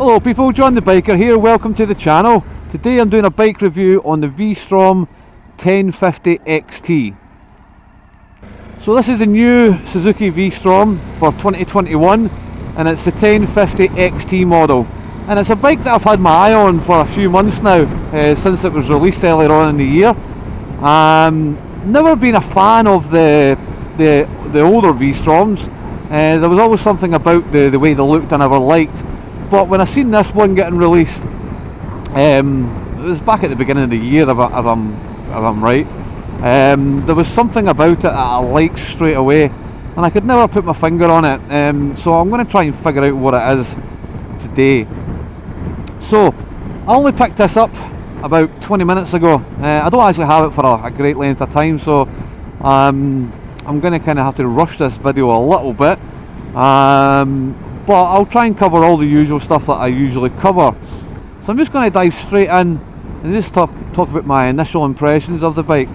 Hello people, John the Biker here, welcome to the channel. Today I'm doing a bike review on the V-Strom 1050 XT. So this is the new Suzuki V-Strom for 2021 and it's the 1050 XT model. And it's a bike that I've had my eye on for a few months now, since it was released earlier on in the year. Never been a fan of the older V-Stroms. There was always something about the way they looked I never liked. But when I seen this one getting released, it was back at the beginning of the year if I'm right, there was something about it that I liked straight away and I could never put my finger on it, so I'm going to try and figure out what it is today. So I only picked this up about 20 minutes ago. I don't actually have it for a great length of time, so I'm going to kind of have to rush this video a little bit. But I'll try and cover all the usual stuff that I usually cover. So I'm just going to dive straight in and just talk about my initial impressions of the bike.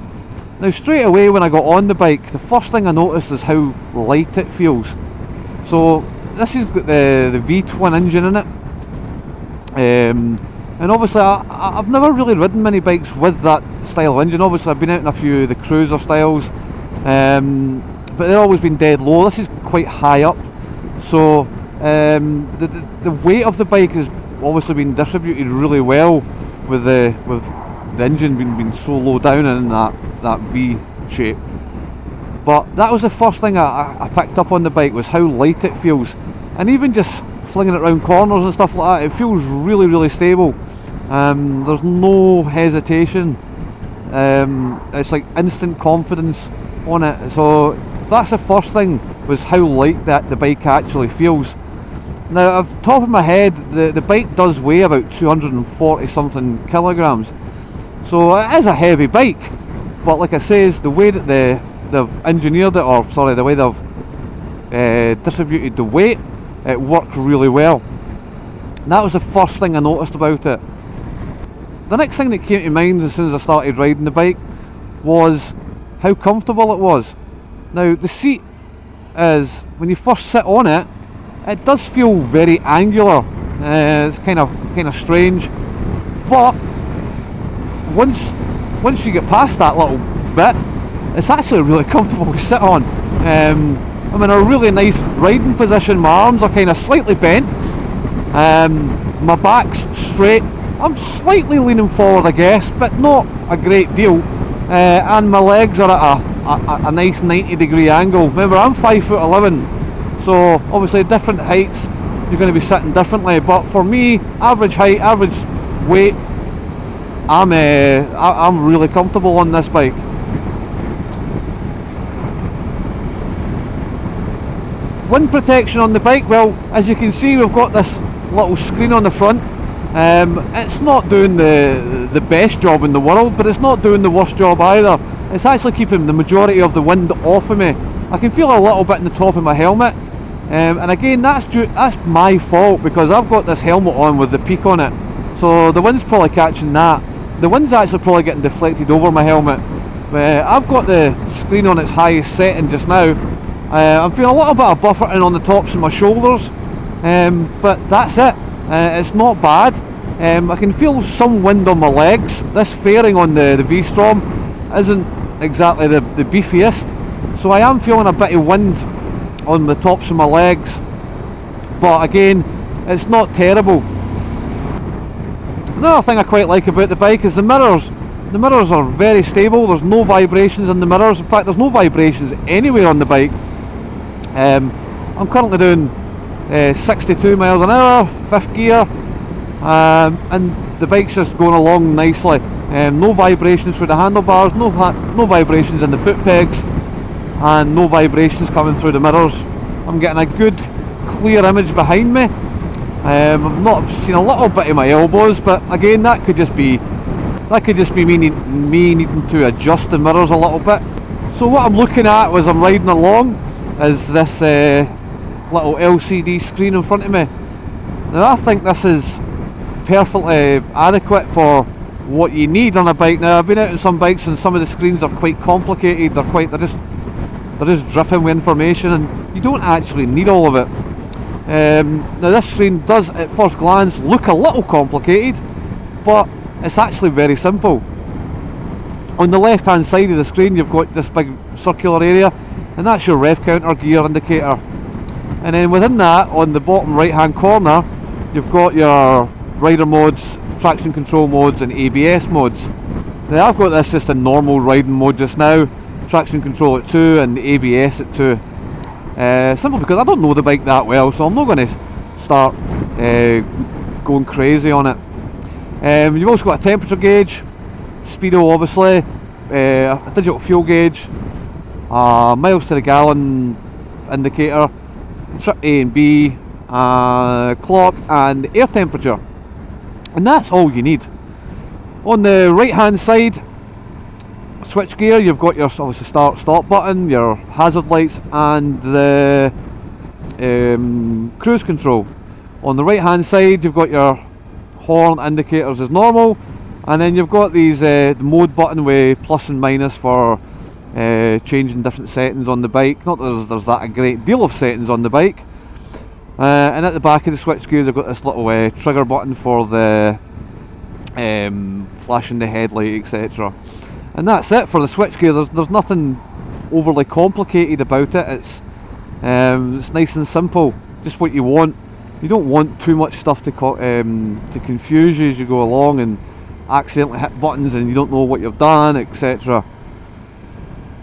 Now straight away when I got on the bike, the first thing I noticed is how light it feels. So this has got the V-twin engine in it. And obviously I've never really ridden many bikes with that style of engine. Obviously I've been out in a few of the cruiser styles, but they've always been dead low. This is quite high up. So the weight of the bike has obviously been distributed really well with the engine being so low down in that V shape. But that was the first thing I picked up on the bike, was how light it feels, and even just flinging it around corners and stuff like that, it feels really stable. There's no hesitation. It's like instant confidence on it. So that's the first thing, was how light that the bike actually feels. Now, off the top of my head, the bike does weigh about 240 something kilograms, so it is a heavy bike. But like I say, the way that they've engineered it, or sorry, the way they've distributed the weight, it worked really well. And that was the first thing I noticed about it. The next thing that came to mind as soon as I started riding the bike was how comfortable it was. Now the seat is, when you first sit on it, it does feel very angular. It's kind of strange, but once you get past that little bit, it's actually really comfortable to sit on. I'm in a really nice riding position. My arms are kind of slightly bent, my back's straight. I'm slightly leaning forward, I guess, but not a great deal, and my legs are at a nice 90-degree angle. Remember, I'm 5'11", so obviously different heights you're going to be sitting differently, but for me, average height, average weight, I'm really comfortable on this bike. Wind protection on the bike, well, as you can see, we've got this little screen on the front. It's not doing the best job in the world, but it's not doing the worst job either. It's actually keeping the majority of the wind off of me. I can feel a little bit in the top of my helmet, and again, that's my fault, because I've got this helmet on with the peak on it, so the wind's probably catching that. The wind's actually probably getting deflected over my helmet. I've got the screen on its highest setting just now. I'm feeling a little bit of buffeting on the tops of my shoulders, but that's it. It's not bad. I can feel some wind on my legs. This fairing on the V-Strom isn't exactly the beefiest, so I am feeling a bit of wind on the tops of my legs, but again, it's not terrible. Another thing I quite like about the bike is the mirrors. The mirrors are very stable. There's no vibrations in the mirrors. In fact, there's no vibrations anywhere on the bike. I'm currently doing 62 miles an hour, 5th gear, and the bike's just going along nicely. No vibrations through the handlebars, no vibrations in the foot pegs, and no vibrations coming through the mirrors. I'm getting a good clear image behind me. I've not seen a little bit of my elbows, but again, that could just be me needing to adjust the mirrors a little bit. So what I'm looking at as I'm riding along is this little LCD screen in front of me. Now I think this is perfectly adequate for what you need on a bike. Now I've been out on some bikes and some of the screens are quite complicated. They're just dripping with information, and you don't actually need all of it. Now this screen does at first glance look a little complicated, but it's actually very simple. On the left hand side of the screen you've got this big circular area, and that's your rev counter gear indicator. And then within that, on the bottom right hand corner, you've got your rider modes, traction control modes and ABS modes. Now I've got this just in normal riding mode just now, traction control at 2 and ABS at 2. Simply because I don't know the bike that well, so I'm not going to start going crazy on it. You've also got a temperature gauge, speedo obviously, a digital fuel gauge, a miles to the gallon indicator, trip A and B, clock and air temperature, and that's all you need. On the right hand side, switch gear, you've got your obviously start stop button, your hazard lights and the cruise control. On the right hand side you've got your horn indicators as normal, and then you've got these the mode button with plus and minus for changing different settings on the bike. Not that there's that a great deal of settings on the bike. And at the back of the switch gears I've got this little trigger button for the flashing the headlight, etc. And that's it for the switch gear. There's nothing overly complicated about it. It's nice and simple, just what you want. You don't want too much stuff to confuse you as you go along and accidentally hit buttons and you don't know what you've done, etc.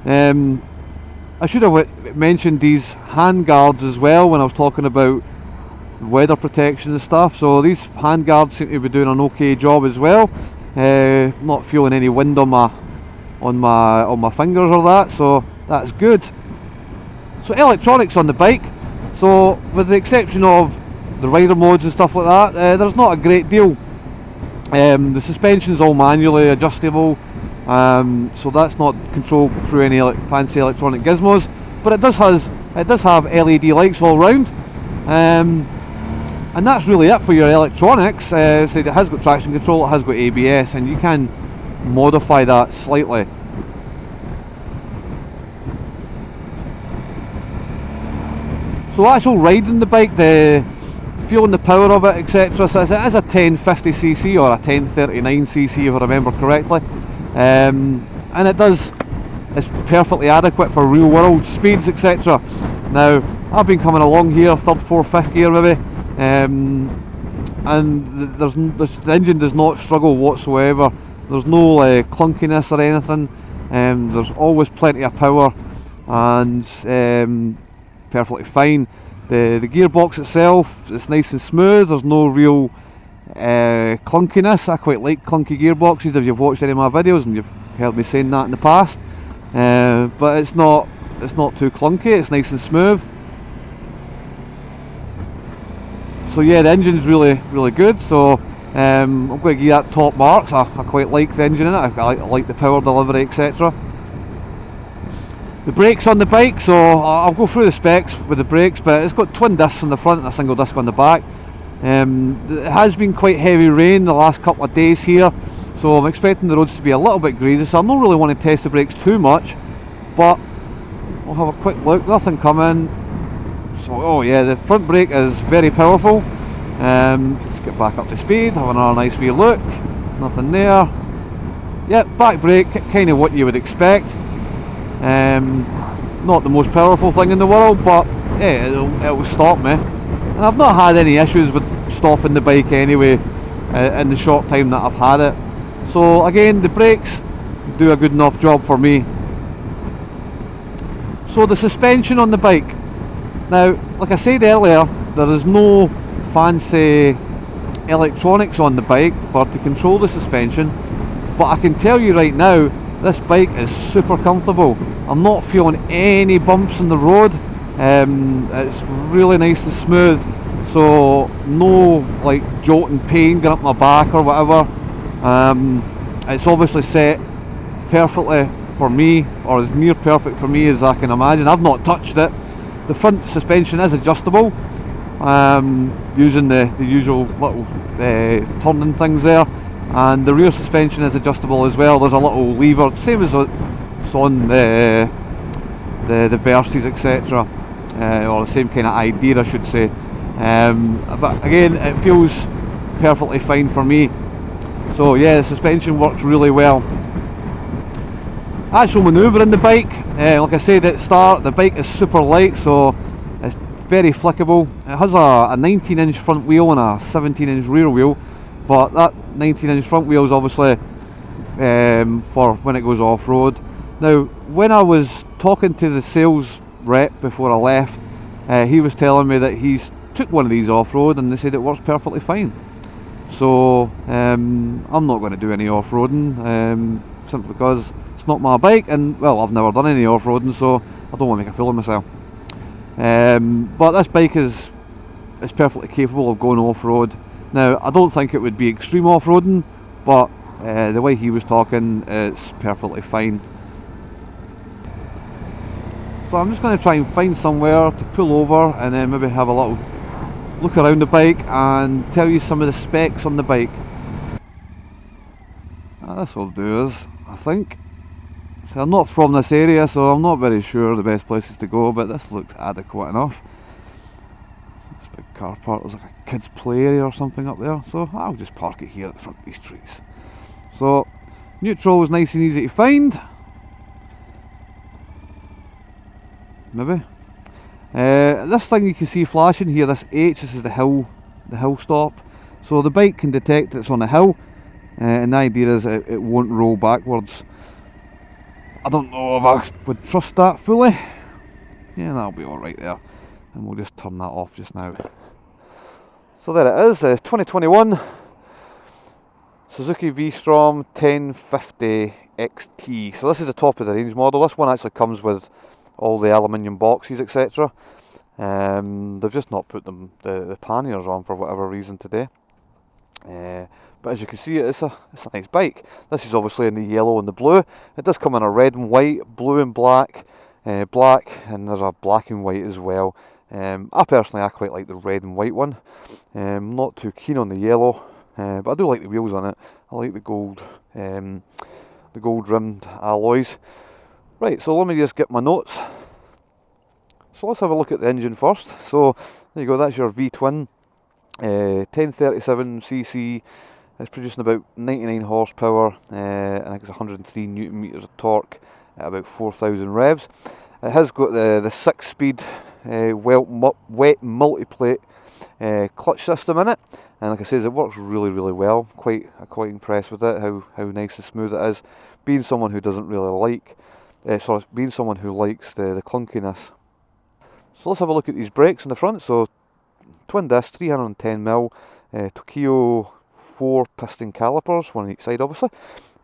I should have mentioned these hand guards as well when I was talking about weather protection and stuff. So these hand guards seem to be doing an okay job as well. Not feeling any wind on my fingers or that, so that's good. So electronics on the bike, so with the exception of the rider modes and stuff like that, there's not a great deal. The suspension's all manually adjustable, so that's not controlled through any fancy electronic gizmos, but it does have LED lights all round, and that's really it for your electronics. So it has got traction control, it has got ABS, and you can modify that slightly. So actual riding the bike, the feeling the power of it, etc. So it is a 1050cc or a 1039cc if I remember correctly, and it's perfectly adequate for real world speeds, etc. Now I've been coming along here third, fourth, fifth gear maybe, and the engine does not struggle whatsoever. There's no clunkiness or anything. There's always plenty of power, and perfectly fine. The gearbox itself is nice and smooth. There's no real clunkiness. I quite like clunky gearboxes if you've watched any of my videos, and you've heard me saying that in the past. But it's not too clunky. It's nice and smooth. So yeah, the engine's really good. So I'm going to give that top marks. I quite like the engine in it. I like the power delivery, etc. The brakes on the bike, so I'll go through the specs with the brakes, but it's got twin discs on the front and a single disc on the back. It has been quite heavy rain the last couple of days here, so I'm expecting the roads to be a little bit greasy, so I'm not really wanting to test the brakes too much, but we'll have a quick look. Nothing coming. So oh yeah, the front brake is very powerful. Let's get back up to speed, have another nice wee look. Nothing there. Yep, back brake, kind of what you would expect. Not the most powerful thing in the world, but yeah, it'll stop me, and I've not had any issues with stopping the bike anyway in the short time that I've had it. So again, the brakes do a good enough job for me. So the suspension on the bike, now like I said earlier, there is no fancy electronics on the bike to control the suspension, but I can tell you right now, this bike is super comfortable. I'm not feeling any bumps in the road. It's really nice and smooth, so no like jolting pain going up my back or whatever. It's obviously set perfectly for me, or as near perfect for me as I can imagine. I've not touched it. The front suspension is adjustable, using the usual little turning things there. And the rear suspension is adjustable as well. There's a little lever, same as it's on the Versys, etc., or the same kind of idea, I should say. But again, it feels perfectly fine for me. So yeah, the suspension works really well. Actual manoeuvre in the bike, like I said at the start, the bike is super light, so it's very flickable. It has a 19-inch front wheel and a 17-inch rear wheel, but that 19-inch front wheel is obviously for when it goes off-road. Now, when I was talking to the sales rep before I left, he was telling me that he's took one of these off-road and they said it works perfectly fine. So I'm not going to do any off-roading, simply because it's not my bike, and well, I've never done any off-roading, so I don't want to make a fool of myself. But this bike is perfectly capable of going off-road. Now, I don't think it would be extreme off-roading, but the way he was talking, it's perfectly fine. So I'm just going to try and find somewhere to pull over and then maybe have a little look around the bike and tell you some of the specs on the bike. This will do us, I think. So I'm not from this area, so I'm not very sure the best places to go, but this looks adequate enough. This big car park, there's like a kids play area or something up there, so I'll just park it here at the front of these trees. So neutral is nice and easy to find. Maybe. This thing you can see flashing here, this H, this is the hill stop. So the bike can detect it's on a hill, and the idea is it won't roll backwards. I don't know if I would trust that fully. Yeah, that'll be alright there. And we'll just turn that off just now. So there it is, 2021 Suzuki V-Strom 1050 XT. So this is the top of the range model. This one actually comes with all the aluminium boxes, etc. They've just not put the panniers on for whatever reason today. But as you can see, it's a nice bike. This is obviously in the yellow and the blue. It does come in a red and white, blue and black, black, and there's a black and white as well. I quite like the red and white one. I'm not too keen on the yellow, but I do like the wheels on it. I like the gold rimmed alloys. Right, so let me just get my notes. So let's have a look at the engine first. So there you go, that's your V-twin, 1037cc. It's producing about 99 horsepower, and I think it's 103 newton meters of torque at about 4,000 revs. It has got the 6-speed wet multi-plate clutch system in it, and like I said, it works really well. I'm quite impressed with it, how nice and smooth it is. Being someone who doesn't really like, being someone who likes the clunkiness. So let's have a look at these brakes in the front. So twin disc 310mm Tokyo 4 piston calipers, one on each side obviously,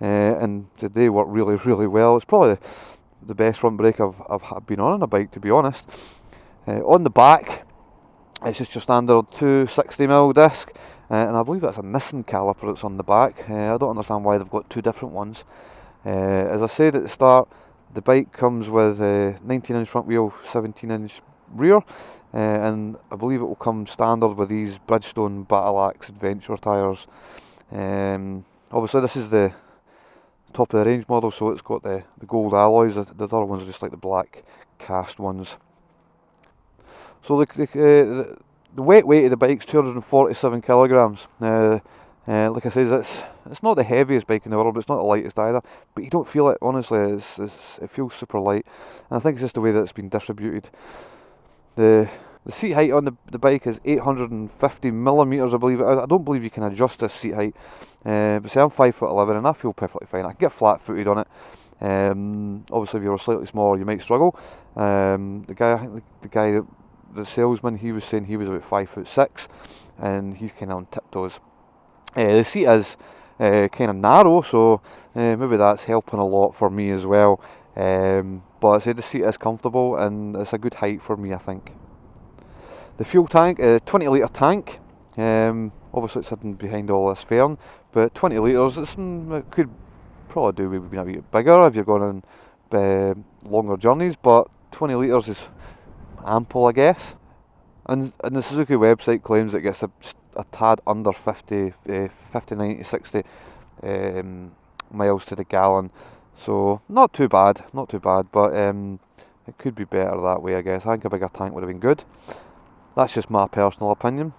and they work really well. It's probably the best front brake I've been on a bike, to be honest. On the back, it's just your standard 260mm disc, and I believe that's a Nissan caliper that's on the back. I don't understand why they've got two different ones. As I said at the start, the bike comes with a 19-inch front wheel, 17-inch rear, and I believe it will come standard with these Bridgestone Battle Axe Adventure tyres. Obviously this is the top of the range model, so it's got the gold alloys. The other ones are just like the black cast ones. So the wet weight of the bike's 247 kilograms. Like I said, it's not the heaviest bike in the world, but it's not the lightest either. But you don't feel it, honestly. It feels super light, and I think it's just the way that it's been distributed. The seat height on the bike is 850 millimeters, I believe it is. I don't believe you can adjust this seat height. But say I'm 5'11" and I feel perfectly fine. I can get flat-footed on it. Obviously, if you're slightly smaller, you might struggle. The salesman, he was saying he was about 5'6", and he's kind of on tiptoes. The seat is kind of narrow, so maybe that's helping a lot for me as well. But I said the seat is comfortable and it's a good height for me, I think. The fuel tank, 20 litre tank. Obviously it's hidden behind all this fern, but 20 litres, it could probably do maybe a bit bigger if you're going on longer journeys, but 20 litres is ample, I guess. And the Suzuki website claims it gets a tad under 59 to 60 miles to the gallon. So not too bad, but it could be better that way, I guess. I think a bigger tank would have been good. that's just my personal opinion.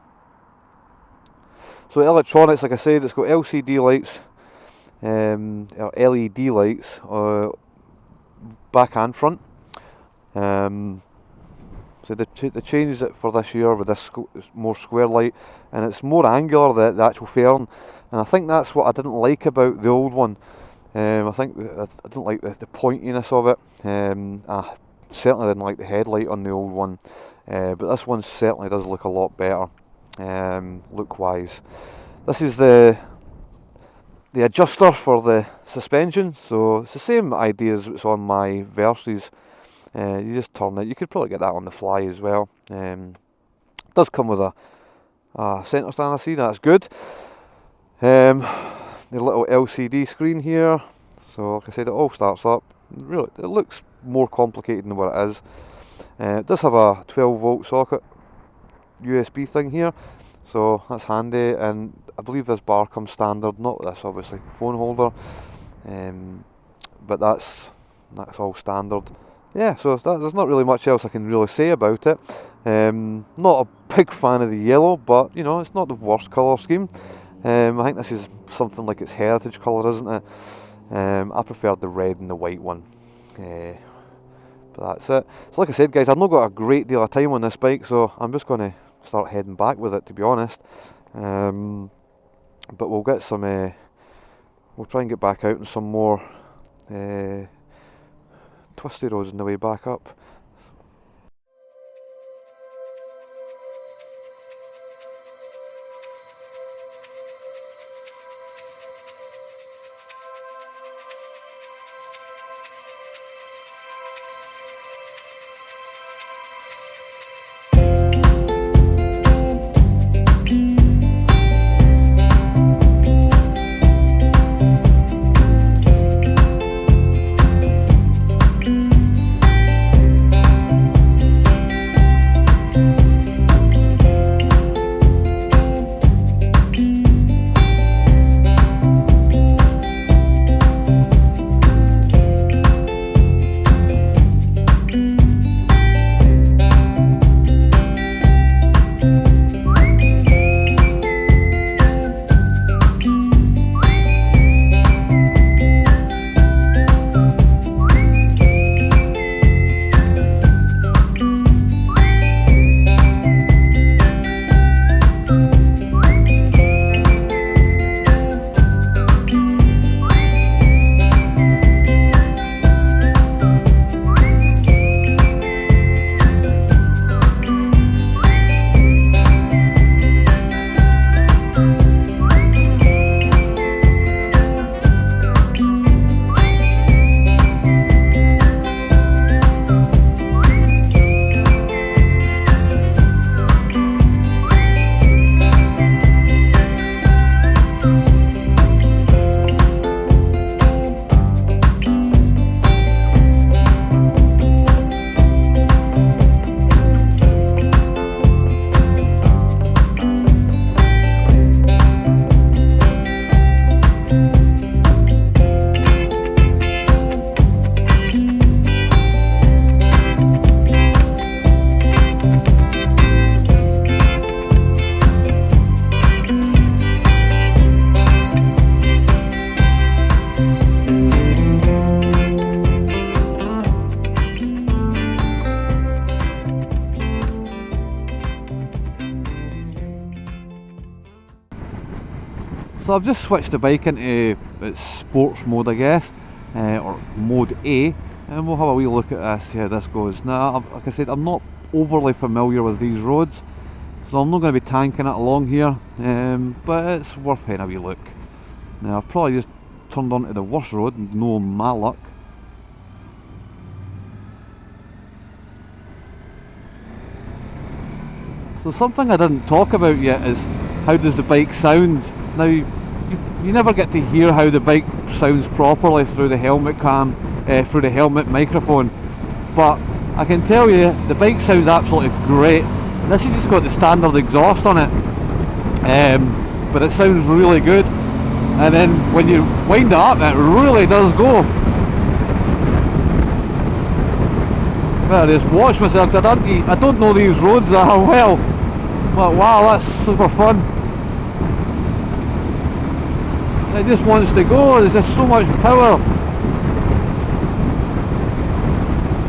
So electronics, like I said, it's got LCD lights, or LED lights, back and front. So they changed it for this year with this more square light, and it's more angular, the actual fairing, and I think that's what I didn't like about the old one. I think I didn't like the pointiness of it. I certainly didn't like the headlight on the old one, but this one certainly does look a lot better, look wise. This is the adjuster for the suspension, so it's the same idea as what's on my Versys. You just turn it. You could probably get that on the fly as well. It does come with a centre stand, I see, that's good. The little LCD screen here, so like I said, it all starts up. Really, it looks more complicated than what it is. It does have a 12 volt socket USB thing here, so that's handy, and I believe this bar comes standard, not this obviously phone holder, but that's all standard. Yeah, so there's not really much else I can really say about it. Not a big fan of the yellow, but you know, it's not the worst colour scheme. I think this is something like its heritage colour, isn't it? I preferred the red and the white one. But that's it. So like I said, guys, I've not got a great deal of time on this bike, so I'm just going to start heading back with it, to be honest. But we'll get some, we'll try and get back out in some more twisty roads on the way back up. So I've just switched the bike into its sports mode, I guess, or mode A, and we'll have a wee look at this, see how this goes. Now, like I said, I'm not overly familiar with these roads, so I'm not going to be tanking it along here, but it's worth having a wee look. Now, I've probably just turned onto the worst road, no my luck. So something I didn't talk about yet is how does the bike sound. Now you never get to hear how the bike sounds properly through the helmet cam, through the helmet microphone, but I can tell you the bike sounds absolutely great. This has just got the standard exhaust on it, but it sounds really good, and then when you wind it up it really does go. Better just watch myself, 'cause I don't know these roads that well. But wow, that's super fun. It just wants to go, there's just so much power.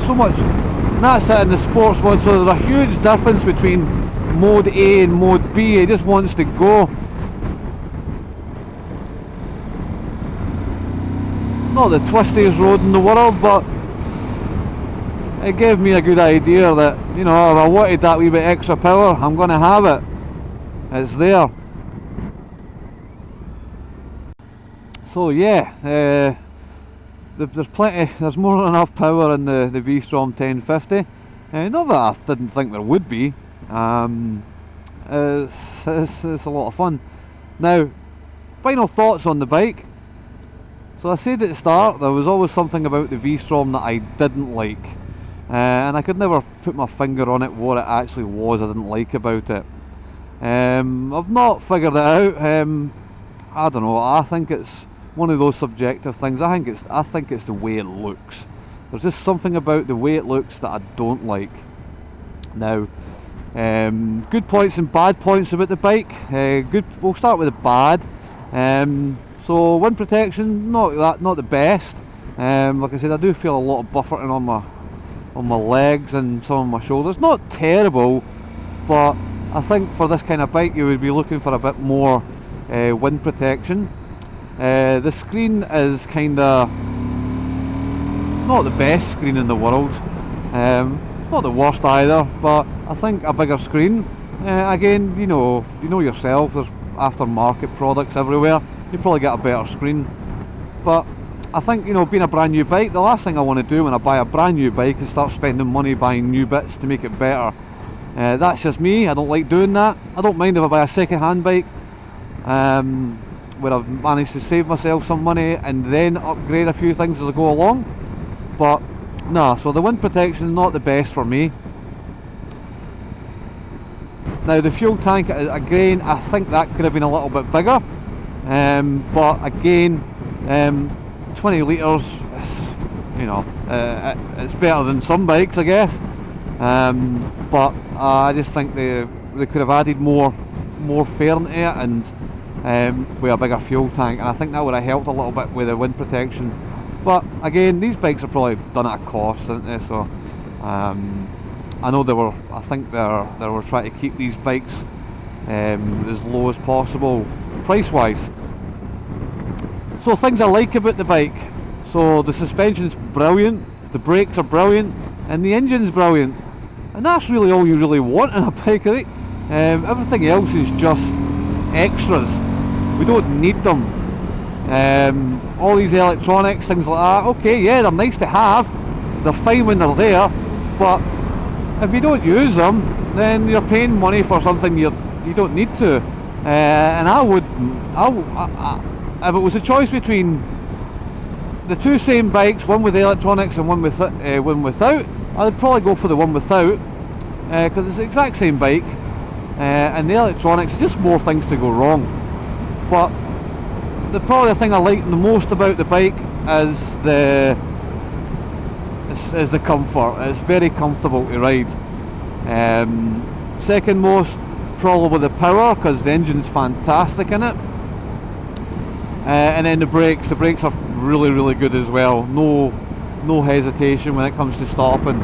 So much, and that's it in the sports mode, so there's a huge difference between mode A and mode B. It just wants to go. Not the twistiest road in the world, but it gave me a good idea that, you know, if I wanted that wee bit extra power, I'm going to have it. It's there. So yeah, there's plenty, there's more than enough power in the V-Strom 1050. Not that I didn't think there would be. It's a lot of fun. Now, final thoughts on the bike. So I said at the start, there was always something about the V-Strom that I didn't like. And I could never put my finger on it, what it actually was I didn't like about it. I've not figured it out. I don't know, I think it's one of those subjective things. I think it's the way it looks. There's just something about the way it looks that I don't like. Now, good points and bad points about the bike. We'll start with the bad. So wind protection, not the best. Like I said, I do feel a lot of buffeting on my legs and some of my shoulders. Not terrible, but I think for this kind of bike you would be looking for a bit more wind protection. The screen is kinda, it's not the best screen in the world. Not the worst either, but I think a bigger screen. Again, you know yourself, there's aftermarket products everywhere. You probably get a better screen. But I think, you know, being a brand new bike, the last thing I want to do when I buy a brand new bike is start spending money buying new bits to make it better. That's just me. I don't like doing that. I don't mind if I buy a second-hand bike where I've managed to save myself some money and then upgrade a few things as I go along. But no, so the wind protection is not the best for me. Now the fuel tank, again, I think that could have been a little bit bigger. But again, 20 litres, you know, it's better than some bikes, I guess. But I just think they could have added more fare into it, and with a bigger fuel tank, and I think that would have helped a little bit with the wind protection. But again, these bikes are probably done at a cost, aren't they? So I know I think they were trying to keep these bikes as low as possible price wise. So things I like about the bike, so the suspension's brilliant, the brakes are brilliant, and the engine's brilliant, and that's really all you really want in a bike, right? Everything else is just extras. We don't need them. All these electronics, things like that, okay, yeah, they're nice to have, they're fine when they're there, but if you don't use them, then you're paying money for something you don't need to. And if it was a choice between the two same bikes, one with electronics and one without, I would probably go for the one without, because it's the exact same bike, and the electronics is just more things to go wrong. But probably the thing I like the most about the bike is the comfort. It's very comfortable to ride. Second most, probably the power, because the engine's fantastic in it. And then the brakes are really, really good as well. No hesitation when it comes to stopping.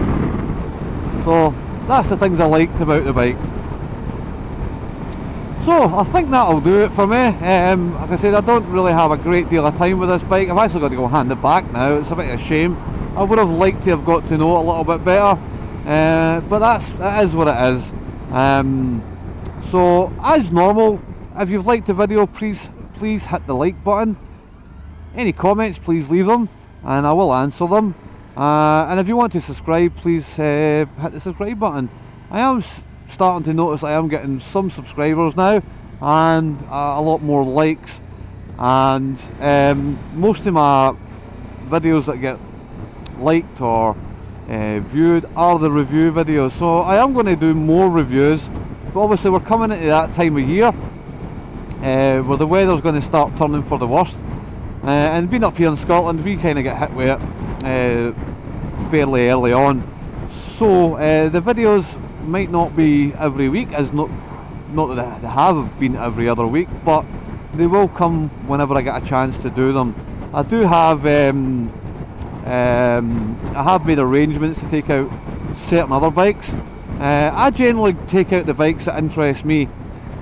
So that's the things I liked about the bike. So I think that'll do it for me. Like I said, I don't really have a great deal of time with this bike. I've actually got to go hand it back now. It's a bit of a shame. I would have liked to have got to know it a little bit better, but that is what it is. So as normal, if you've liked the video, please hit the like button. Any comments, please leave them and I will answer them. And if you want to subscribe, please hit the subscribe button. I am starting to notice I am getting some subscribers now, and a lot more likes, and most of my videos that get liked or viewed are the review videos. So I am going to do more reviews, but obviously we're coming into that time of year where the weather's going to start turning for the worst, and being up here in Scotland, we kind of get hit with it fairly early on. So the videos might not be every week, as not that they have been every other week, but they will come whenever I get a chance to do them. I do have I have made arrangements to take out certain other bikes. I generally take out the bikes that interest me,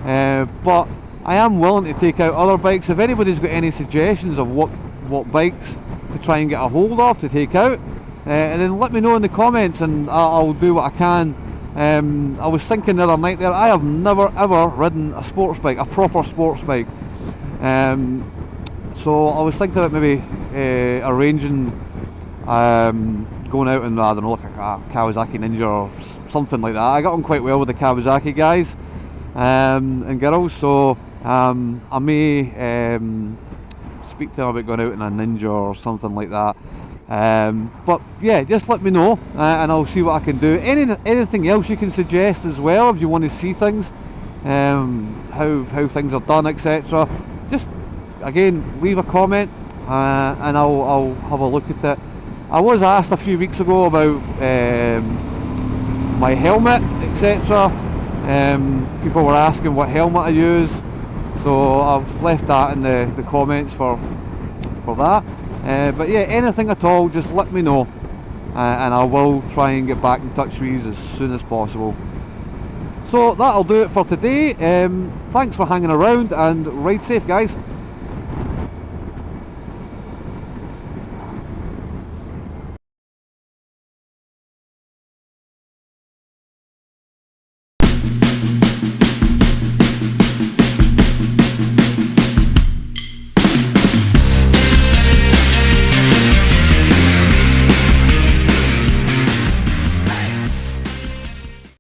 but I am willing to take out other bikes. If anybody's got any suggestions of what bikes to try and get a hold of to take out, and then let me know in the comments, and I'll do what I can. I was thinking the other night there, I have never ever ridden a sports bike, a proper sports bike. So I was thinking about maybe arranging going out and, I don't know, like a Kawasaki Ninja or something like that. I got on quite well with the Kawasaki guys and girls, so I may speak to them about going out in a Ninja or something like that. But yeah, just let me know and I'll see what I can do. Anything else you can suggest as well, if you want to see things, how things are done, etc. Just again, leave a comment and I'll have a look at it. I was asked a few weeks ago about my helmet, etc. People were asking what helmet I use, so I've left that in the comments for that. But yeah, anything at all, just let me know, and I will try and get back in touch with you as soon as possible. So that'll do it for today. Thanks for hanging around, and ride safe, guys.